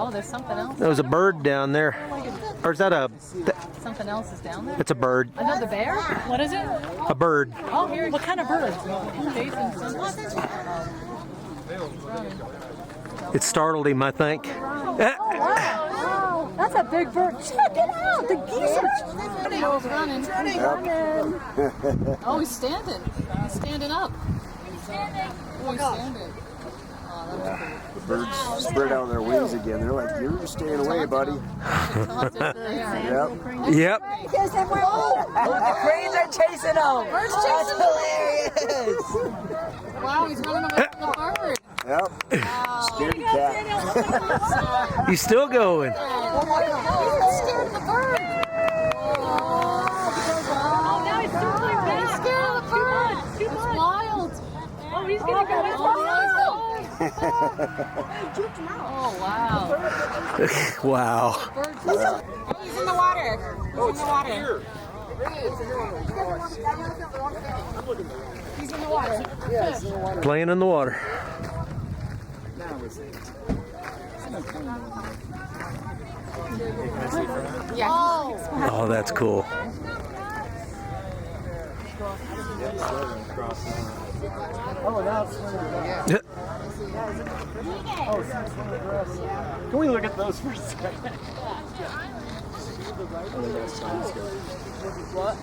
Oh, there's something else. There was a bird down there. Or is that a... Something else is down there? It's a bird. Another bear? What is it? A bird. Oh, here. What kind of bird? It startled him, I think. Wow. That's a big bird. Check it out. The geese are running. Oh, he's standing. He's standing up. He's standing. Oh, he's standing. Yeah. The birds spread out their wings again. They're like, you're staying away, buddy. Yep. The cranes are chasing them. Bird's That's chasing hilarious. Wow, he's running away from the bird. Yep. Wow. Scaredy cat. He's still going. He's scared of the bird. Oh, now he's circling back. He's scared of the bird. It's wild. Oh, he's going to go. Oh, wow. Wow. He's in the water. He's in the water. He's in the water. Playing in the water. Yeah. Oh, that's cool. Oh, now it's Can we look at those for a second? What?